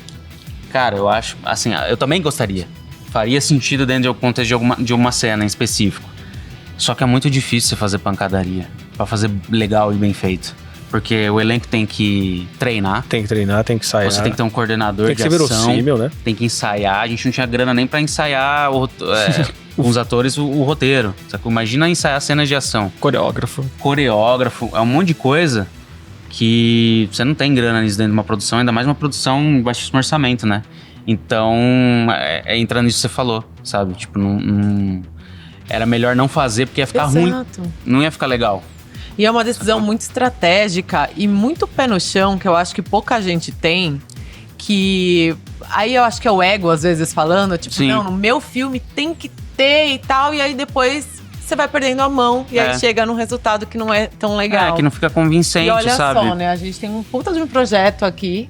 cara, eu acho, assim, eu também gostaria. Faria sentido dentro do contexto de uma cena em específico. Só que é muito difícil você fazer pancadaria, pra fazer legal e bem feito. Porque o elenco tem que treinar, Tem que treinar, tem que ensaiar. você tem que ter um coordenador Tem que de ser ação. verossímil, né? Tem que ensaiar. A gente não tinha grana nem pra ensaiar com os atores o roteiro. Sabe? Imagina ensaiar cenas de ação. Coreógrafo. Coreógrafo, é um monte de coisa que você não tem grana nisso dentro de uma produção, ainda mais uma produção em baixíssimo orçamento, né? Então, entrando nisso que você falou, sabe? Tipo, era melhor não fazer porque ia ficar ruim. Exato. Não ia ficar legal. E é uma decisão muito estratégica e muito pé no chão, que eu acho que pouca gente tem. Que aí eu acho que é o ego, às vezes, falando, tipo, Sim. não, no meu filme tem que ter e tal. E aí depois você vai perdendo a mão e aí chega num resultado que não é tão legal. Que não fica convincente, e olha sabe? só, né? A gente tem um puta de um projeto aqui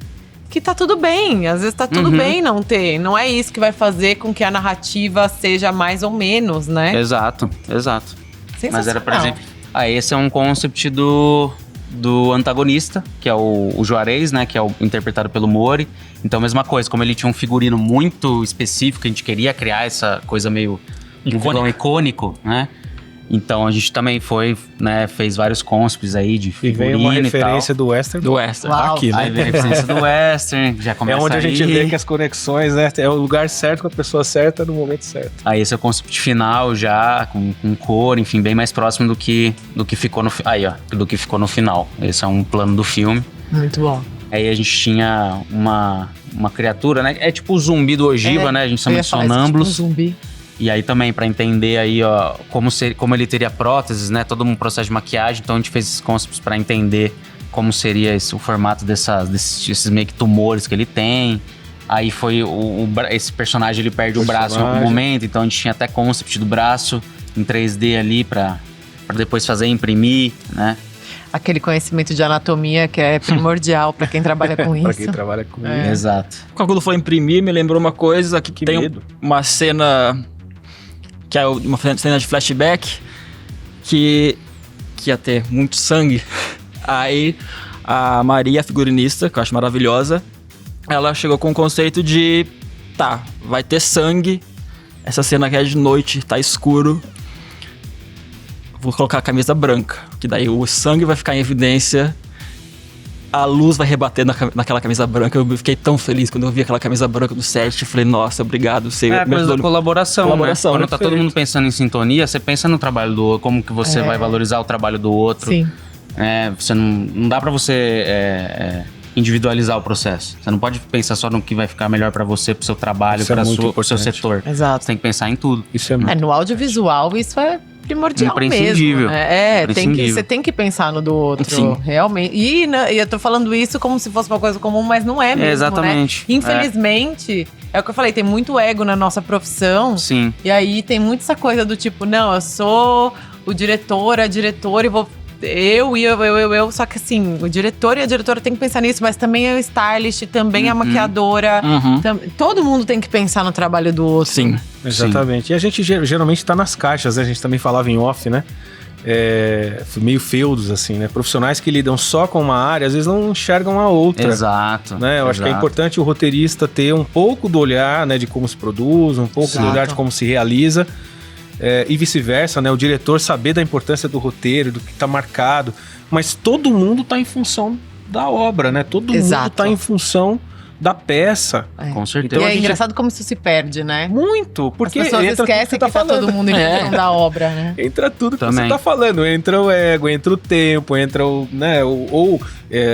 que tá tudo bem. Às vezes tá tudo bem não ter. Não é isso que vai fazer com que a narrativa seja mais ou menos, né? Exato. Mas era, por Sensacional. exemplo... esse é um concept do antagonista, que é o Juarez, né? Que é interpretado pelo Mori. Então, mesma coisa, como ele tinha um figurino muito específico, a gente queria criar essa coisa meio... um vilão icônico, né? Então, a gente também fez vários concepts aí de E figurino vem uma e referência do western. Do Western. Uau. Aqui, Aí né? vem a referência do western, já É começa onde a gente aí. vê que as conexões, né? É o lugar certo com a pessoa certa no momento certo. Aí esse é o concept final já, com cor, enfim, bem mais próximo do que ficou do que ficou no final. Esse é um plano do filme. Muito bom. Aí a gente tinha uma criatura, né? É tipo o zumbi do Ogiva, né? A gente chama de sonâmbulos. Tipo um zumbi. E aí também, pra entender aí, ó, como ele teria próteses, né? Todo um processo de maquiagem. Então a gente fez esses concepts pra entender como seria o formato desses meio que tumores que ele tem. Aí foi esse personagem, ele perde o braço em algum momento. Então a gente tinha até concept do braço em 3D ali pra depois imprimir, né? Aquele conhecimento de anatomia que é primordial pra quem trabalha com Pra isso. quem trabalha com É. isso. Exato. Quando o Cadu falou imprimir, me lembrou uma coisa, que Que tem medo. uma cena, que é uma cena de flashback, que ia ter muito sangue. Aí a Maria, a figurinista, que eu acho maravilhosa, ela chegou com o conceito de tá, vai ter sangue, essa cena aqui é de noite, tá escuro, vou colocar a camisa branca, que daí o sangue vai ficar em evidência, a luz vai rebater naquela camisa branca. Eu fiquei tão feliz quando eu vi aquela camisa branca do set. Eu falei, nossa, obrigado. Você É a coisa da colaboração, Colaboração, né? Quando tá todo mundo pensando em sintonia, você pensa no trabalho do outro, como que você vai valorizar o trabalho do outro. Sim. Você não dá pra você individualizar o processo. Você não pode pensar só no que vai ficar melhor pra você, pro seu trabalho, Isso é para muito pro seu importante. setor. Exato. Você tem que pensar em tudo. Isso é muito... No audiovisual isso é primordial Imprescindível. mesmo. Você tem que pensar no do outro, Sim. realmente. E eu tô falando isso como se fosse uma coisa comum, mas não é mesmo, Exatamente. né? Infelizmente, é o que eu falei, tem muito ego na nossa profissão. Sim. E aí tem muito essa coisa do tipo, não, eu sou o diretor, a diretora e vou... Eu. Só que assim, o diretor e a diretora tem que pensar nisso, mas também é o stylist, também é a maquiadora. Todo mundo tem que pensar no trabalho do outro. Sim. Exatamente. E a gente geralmente tá nas caixas, né? A gente também falava em off, né? Meio feudos, assim, né? Profissionais que lidam só com uma área, às vezes não enxergam a outra. Exato. Né? Eu acho que é exato. importante o roteirista ter um pouco do olhar, né? De como se produz, um pouco do olhar de como se realiza. E vice-versa, né? O diretor saber da importância do roteiro, do que tá marcado. Mas todo mundo tá em função da obra, né? Todo mundo tá em função da peça. Com certeza. Então, E a é gente- engraçado como isso se perde, né? Muito, porque As pessoas entra tudo que esquecem você que tá todo mundo em função da obra, né? Entra tudo que Também. você tá falando. Entra o ego, entra o tempo, entra o... né?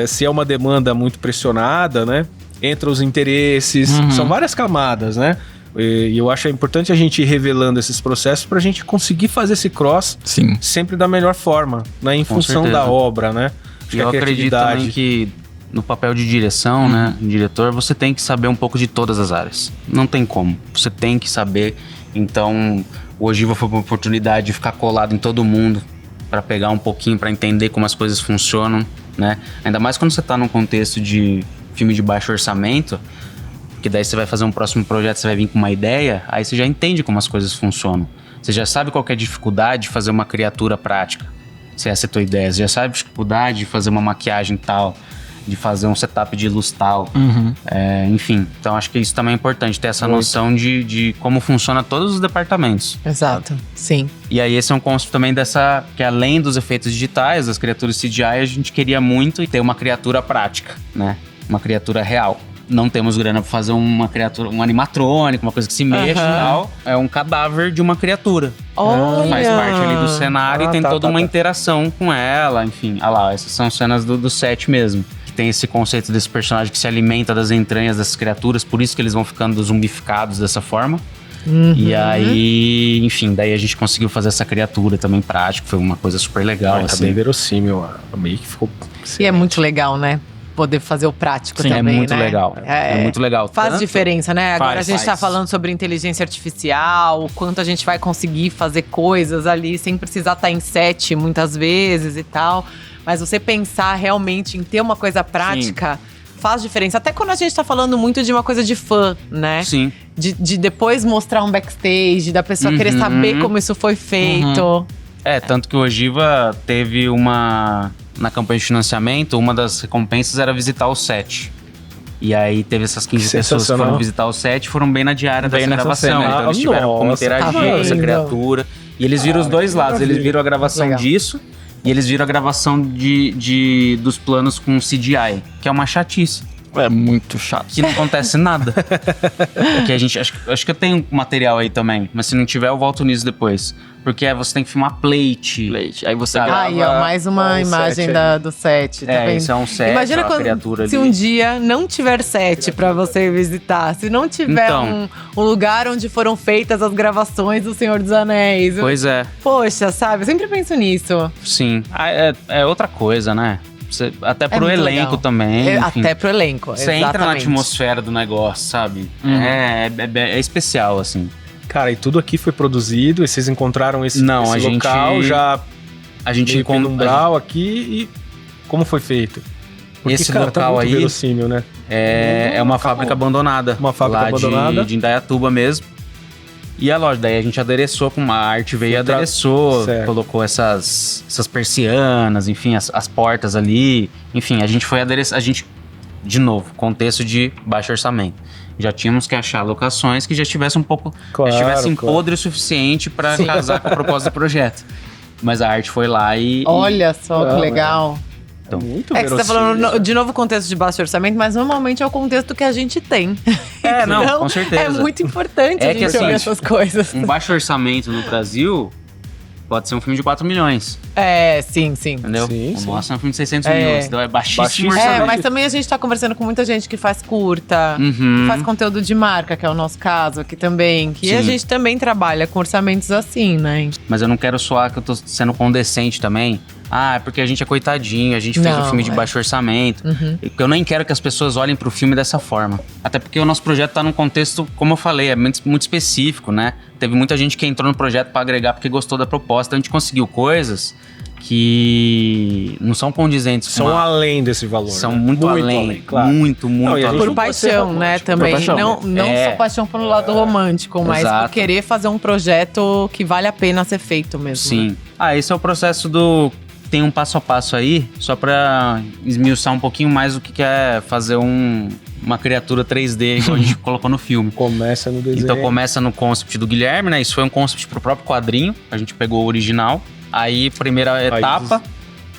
Se é uma demanda muito pressionada, né? Entra os interesses. São várias camadas, né? E eu acho importante a gente ir revelando esses processos pra gente conseguir fazer esse cross Sim. sempre da melhor forma, né? Em Com função certeza. da obra, né? Acho E que eu a acredito criatividade... também que no papel de direção, né, diretor, você tem que saber um pouco de todas as áreas. Não tem como. Você tem que saber. Então, o Ogiva foi uma oportunidade de ficar colado em todo mundo para pegar um pouquinho, para entender como as coisas funcionam, né? Ainda mais quando você tá num contexto de filme de baixo orçamento, que daí você vai fazer um próximo projeto, você vai vir com uma ideia, aí você já entende como as coisas funcionam. Você já sabe qual que é a dificuldade de fazer uma criatura prática. Se essa é a tua ideia. Você já sabe a dificuldade de fazer uma maquiagem tal, de fazer um setup de luz tal. Enfim, então acho que isso também é importante, ter essa noção de como funciona todos os departamentos. Exato, sim. E aí esse é um conceito também dessa, que além dos efeitos digitais, das criaturas CGI, a gente queria muito ter uma criatura prática, né? Uma criatura real. Não temos grana pra fazer uma criatura, um animatrônico, uma coisa que se mexe e tal. É um cadáver de uma criatura. Olha! Faz parte ali do cenário e tem tá, toda tá, uma tá. interação com ela, enfim. Ah lá, essas são cenas do set mesmo. Que tem esse conceito desse personagem que se alimenta das entranhas dessas criaturas, por isso que eles vão ficando zumbificados dessa forma. E aí, enfim, daí a gente conseguiu fazer essa criatura também prática, foi uma coisa super legal, Tá assim. bem verossímil. A make ficou... E é muito legal, né? Poder fazer o prático Sim, também, é muito né? legal. É muito legal. Faz Tanto- diferença, né? Agora Faz, a gente tá faz. falando sobre inteligência artificial, o quanto a gente vai conseguir fazer coisas ali sem precisar estar em set muitas vezes e tal. Mas você pensar realmente em ter uma coisa prática faz diferença. Até quando a gente tá falando muito de uma coisa de fã, né? Sim. De depois mostrar um backstage, da pessoa querer saber como isso foi feito. Tanto que o Ogiva teve na campanha de financiamento, uma das recompensas era visitar o set. E aí teve essas 15 pessoas que Sensacional. foram visitar o set e foram bem na diária Bem dessa nessa gravação. cena. Então eles tiveram como Nossa, interagir tá com essa vendo? criatura. E eles viram os dois lados. Eles viram a gravação Legal. disso e eles viram a gravação dos planos com CGI, que é uma chatice. É muito chato. Que não acontece nada. Que a gente, acho que eu tenho material aí também, mas se não tiver eu volto nisso depois. Porque você tem que filmar plate. Aí você Sabe? grava... Aí, ó, mais uma o imagem set do set. Tá vendo? Isso é um set, Imagina uma quando, criatura se ali. um dia não tiver set pra você visitar, se não tiver Então. um lugar onde foram feitas as gravações do Senhor dos Anéis. Pois é. Poxa, sabe? Eu sempre penso nisso. Sim. É outra coisa, né? Até pro muito elenco legal. também. enfim. Até pro elenco. Você entra na exatamente. atmosfera do negócio, sabe? É especial, assim. Cara, e tudo aqui foi produzido, e vocês encontraram esse Não, esse a local gente- já A gente meio encontra. penumbral aqui, e como foi feito? Porque, Esse cara, local tá muito aí- verossímil, né? É uma fábrica abandonada. Uma fábrica lá abandonada. De Indaiatuba mesmo. E a loja, daí a gente adereçou com uma arte, veio e adereçou, Certo. colocou essas persianas, enfim, as portas ali. Enfim, a gente foi adereçar, a gente de novo, contexto de baixo orçamento. Já tínhamos que achar locações que já estivessem já estivessem podre o suficiente para casar com a proposta do projeto. Mas a arte foi lá e... Olha só que legal. Então, muito É que você tá falando de novo contexto de baixo orçamento, mas normalmente é o contexto que a gente tem. Não, Então, com certeza. É muito importante É a que, gente assim, ouvir essas coisas. Um baixo orçamento no Brasil pode ser um filme de 4 milhões, Sim. entendeu? Sim, O sim. nosso é um filme de 600 milhões, então é baixíssimo É, orçamento. mas também a gente tá conversando com muita gente que faz curta, que faz conteúdo de marca, que é o nosso caso aqui também. Que a Sim. gente também trabalha com orçamentos assim, né? Mas eu não quero soar que eu tô sendo condescente também. É porque a gente é coitadinho, a gente fez um Não, filme de baixo orçamento. Porque eu nem quero que as pessoas olhem pro filme dessa forma. Até porque o nosso projeto tá num contexto, como eu falei, é muito específico, né? Teve muita gente que entrou no projeto pra agregar porque gostou da proposta. Então a gente conseguiu coisas que não são condizentes. São além desse valor. São né? muito além. claro. Muito Não, e a gente além. Por não pode ser paixão, né? romântico. Também. Por paixão. Não só paixão pelo lado romântico, mas Exato. por querer fazer um projeto que vale a pena ser feito mesmo. Sim. Né? Esse é o processo do... Tem um passo a passo aí, só pra esmiuçar um pouquinho mais o que é fazer uma criatura 3D, igual a gente colocou no filme. Começa no desenho. Então começa no concept do Guilherme, né? Isso foi um concept pro próprio quadrinho, a gente pegou o original. Aí, primeira etapa,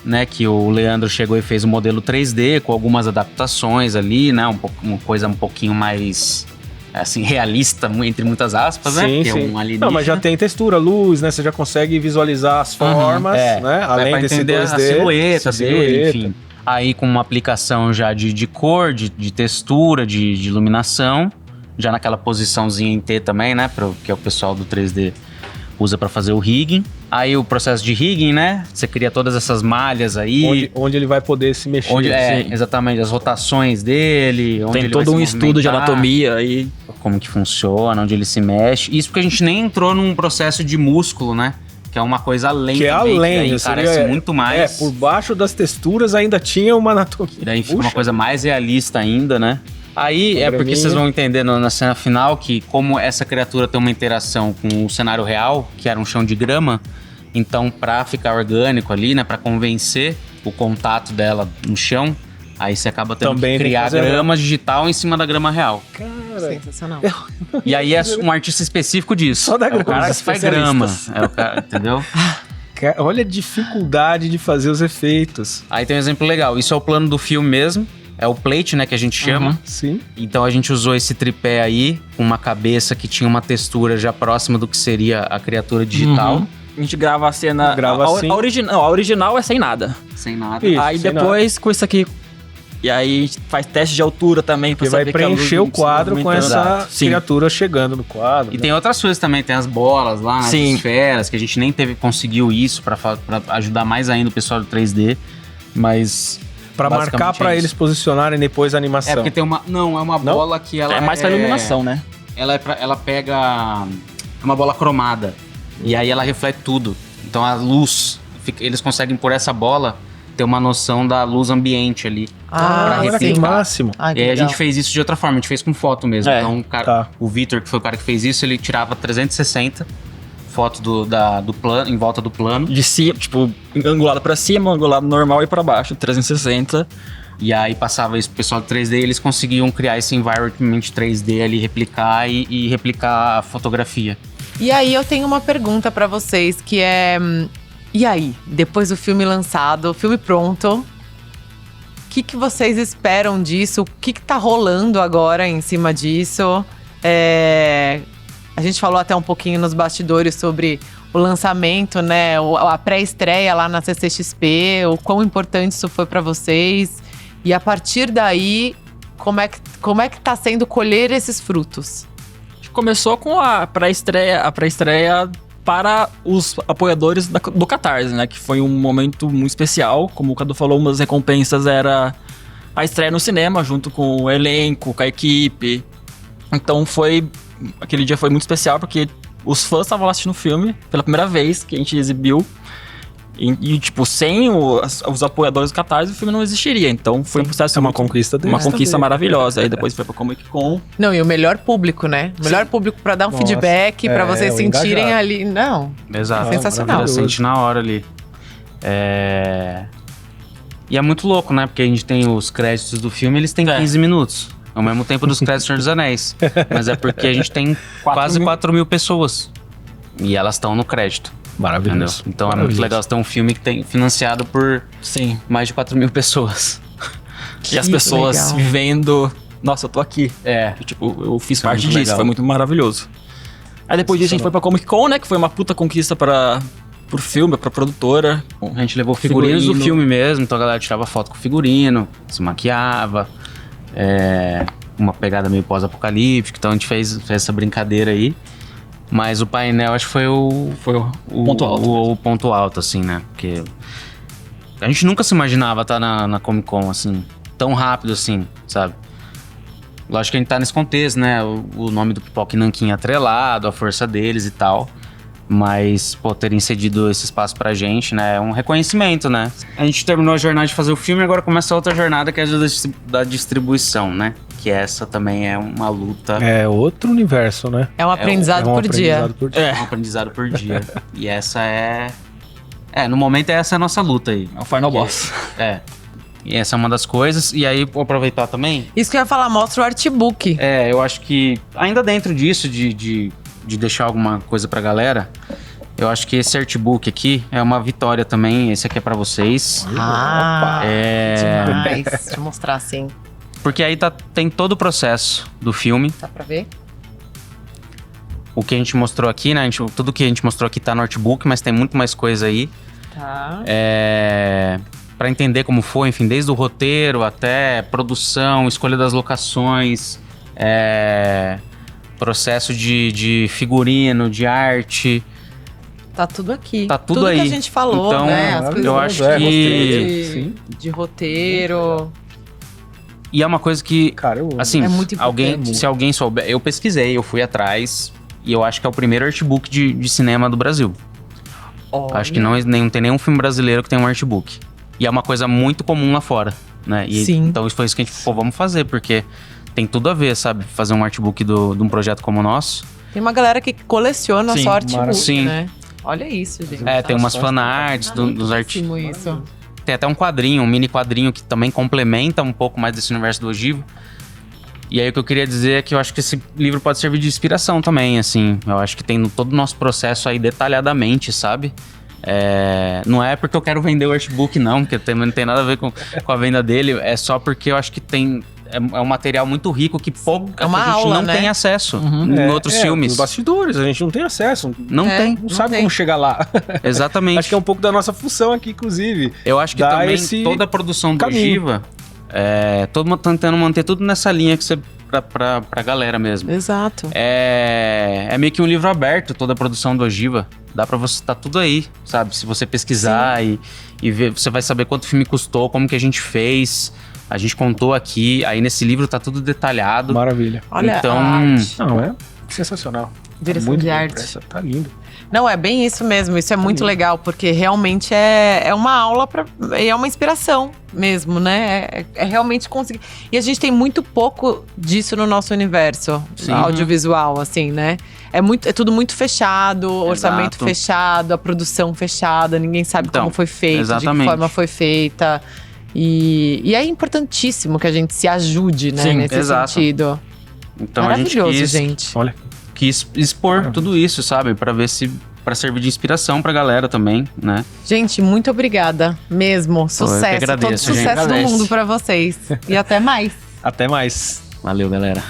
né? Que o Leandro chegou e fez o modelo 3D, com algumas adaptações ali, né? Uma coisa um pouquinho mais... assim, realista, entre muitas aspas, né? Sim, Que sim. é um alienígena. Não, mas já tem textura, luz, né? Você já consegue visualizar as formas, né? Dá Além pra desse entender 2D. a silhueta essa dele, silhueta. enfim. Aí com uma aplicação já de cor, de textura, de iluminação. Já naquela posiçãozinha em T também, né? Que é o pessoal do 3D usa pra fazer o rigging. Aí o processo de rigging, né? Você cria todas essas malhas aí. Onde ele vai poder se mexer. Sim. Exatamente, as rotações dele. Onde Tem ele todo vai um se estudo de movimentar, anatomia aí. como que funciona, onde ele se mexe. Isso porque a gente nem entrou num processo de músculo, né? Que é uma coisa além Que é também, além, que daí encarece muito mais. por baixo das texturas ainda tinha uma anatomia. E daí fica uma Puxa. coisa mais realista ainda, né? Aí é porque Programinha. vocês vão entender na cena final que como essa criatura tem uma interação com o cenário real, que era um chão de grama, então pra ficar orgânico ali, né, pra convencer o contato dela no chão, aí você acaba tendo Também que tem que criar fazer grama digital em cima da grama real. Sensacional. E aí é um artista específico disso. Só da é o grama, cara que faz especialistas. grama. É o cara, entendeu? Olha a dificuldade de fazer os efeitos. Aí tem um exemplo legal. Isso é o plano do filme mesmo. É o plate, né, que a gente chama. Sim. Então a gente usou esse tripé aí, com uma cabeça que tinha uma textura já próxima do que seria a criatura digital. A gente grava a cena. Grava assim. A original é sem nada. Sem nada. Isso, aí sem depois com isso aqui. E aí a gente faz teste de altura também pra Que vai saber que a luz preencher o se quadro com movimentando. essa Sim. criatura chegando no quadro. E né? tem outras coisas também, tem as bolas lá, as Sim. esferas, que a gente nem conseguiu isso pra ajudar mais ainda o pessoal do 3D. Mas. Pra marcar basicamente pra é eles isso. posicionarem depois a animação. É porque tem uma. Não, é uma Não? bola que ela. É mais pra iluminação, né? Ela pega uma bola cromada. E aí ela reflete tudo. Então a luz. Eles conseguem por essa bola ter uma noção da luz ambiente ali. Ah, olha que sim. máximo. Ah, que E aí a legal. gente fez isso de outra forma, a gente fez com foto mesmo. É, Então tá. o Vitor, que foi o cara que fez isso, ele tirava 360 foto do plano, em volta do plano. De cima, tipo, angulado pra cima, angulado normal e pra baixo, 360. E aí passava isso pro pessoal do 3D e eles conseguiam criar esse environment 3D ali, replicar e replicar a fotografia. E aí eu tenho uma pergunta pra vocês, que é... E aí, depois do filme lançado, o filme pronto, o que vocês esperam disso? O que tá rolando agora em cima disso? A gente falou até um pouquinho nos bastidores sobre o lançamento, né? A pré-estreia lá na CCXP, o quão importante isso foi pra vocês. E a partir daí, como é que tá sendo colher esses frutos? A gente começou com a pré-estreia para os apoiadores do Catarse, né? Que foi um momento muito especial. Como o Cadu falou, uma das recompensas era a estreia no cinema, junto com o elenco, com a equipe. Então aquele dia foi muito especial, porque os fãs estavam lá assistindo o filme pela primeira vez que a gente exibiu. E tipo, sem os apoiadores do Catarse, o filme não existiria. Então foi um processo É uma muito- conquista deles. uma conquista maravilhosa. Aí depois foi pra Comic Con. Não, e o melhor público, né? O melhor público pra dar um Nossa, feedback, pra vocês o sentirem engajado. ali. Não, Exato. Sensacional. Você sente na hora ali. E é muito louco, né? Porque a gente tem os créditos do filme, eles têm 15 minutos. Ao mesmo tempo dos créditos do Senhor dos Anéis. Mas é porque a gente tem quase 4 mil pessoas. E elas estão no crédito. Maravilhoso. Entendeu? Então é muito legal você ter um filme que tem financiado por mais de 4 mil pessoas. E as pessoas legal. vendo... Nossa, eu tô aqui. Tipo, eu fiz parte disso. legal. Foi muito maravilhoso. Aí depois disso a gente foi pra Comic Con, né? Que foi uma puta conquista pro filme, pra produtora. A gente levou figurinos do filme mesmo, então a galera tirava foto com o figurino, se maquiava. Uma pegada meio pós-apocalíptica, então a gente fez essa brincadeira aí. Mas o painel acho que foi o ponto alto. O ponto alto, assim, né? Porque a gente nunca se imaginava estar na Comic Con, assim, tão rápido assim, sabe? Lógico que a gente tá nesse contexto, né? O nome do Pipoca e Nanquim atrelado, a força deles e tal. Mas, pô, terem cedido esse espaço pra gente, né? É um reconhecimento, né? A gente terminou a jornada de fazer o filme e agora começa outra jornada que é a da distribuição, né? Que essa também é uma luta. É outro universo, né? É um aprendizado É um por dia. aprendizado por dia. É um aprendizado por dia. E essa no momento essa é a nossa luta aí. É o final boss. E essa é uma das coisas. E aí, vou aproveitar também. Isso que eu ia falar, mostra o artbook. Eu acho que ainda dentro disso, de deixar alguma coisa pra galera, eu acho que esse artbook aqui é uma vitória também. Esse aqui é pra vocês. Demais. Deixa eu mostrar assim. Porque aí tem todo o processo do filme. Dá pra ver? O que a gente mostrou aqui, né? Tudo que a gente mostrou aqui tá no artbook, mas tem muito mais coisa aí. Tá. Pra entender como foi, enfim, desde o roteiro até produção, escolha das locações, processo de figurino, de arte. Tá tudo aqui. Tá tudo aí. Que a gente falou, Então, né? As coisas eu acho que... de roteiro. E é uma coisa que, Cara, eu assim, É muito importante. se alguém souber... Eu pesquisei, eu fui atrás e eu acho que é o primeiro artbook de cinema do Brasil. Acho que não tem nenhum filme brasileiro que tenha um artbook. E é uma coisa muito comum lá fora, né? E, Sim. Então isso foi isso que a gente, vamos fazer, porque tem tudo a ver, sabe? Fazer um artbook de um projeto como o nosso. Tem uma galera que coleciona Sim, só artbook, sim. né? Olha isso, gente. Tem umas fanarts dos artistas. Isso. Tem até um quadrinho, um mini quadrinho que também complementa um pouco mais desse universo do ogivo. E aí o que eu queria dizer é que eu acho que esse livro pode servir de inspiração também, assim. Eu acho que tem todo o nosso processo aí detalhadamente, sabe? Não é porque eu quero vender o artbook, não, porque não tem nada a ver com a venda dele. É só porque eu acho que é um material muito rico que É uma a gente aula, não né? tem acesso em outros filmes. Os bastidores, a gente não tem acesso. Não tem. Não sabe tem. como chegar lá. Exatamente. Acho que é um pouco da nossa função aqui, inclusive. Eu acho que Dá também esse toda a produção do caminho. Ogiva, todo mundo tentando manter tudo nessa linha que você pra galera mesmo. Exato. É meio que um livro aberto, toda a produção do Ogiva. Dá pra você, tá tudo aí, sabe? Se você pesquisar e ver, você vai saber quanto o filme custou, como que a gente fez. A gente contou aqui, aí nesse livro tá tudo detalhado. Maravilha. Olha Então, a arte. Não, é sensacional. Direção Muito de bem arte. impressa, tá lindo. Não, é bem isso mesmo. Isso é muito legal, porque realmente é uma aula é uma inspiração mesmo, né? É realmente conseguir. E a gente tem muito pouco disso no nosso universo audiovisual, assim, né? É tudo muito fechado, orçamento Exato. fechado, a produção fechada, ninguém sabe como foi feito, de que exatamente. forma foi feita. E é importantíssimo que a gente se ajude, né, Sim, nesse exato. sentido. Então a gente Maravilhoso, gente. Olha, quis expor tudo isso, sabe? Pra servir de inspiração pra galera também, né? Gente, muito obrigada mesmo. Sucesso, agradeço, todo gente. sucesso do Agradeço. mundo pra vocês. E até mais. até mais. Valeu, galera.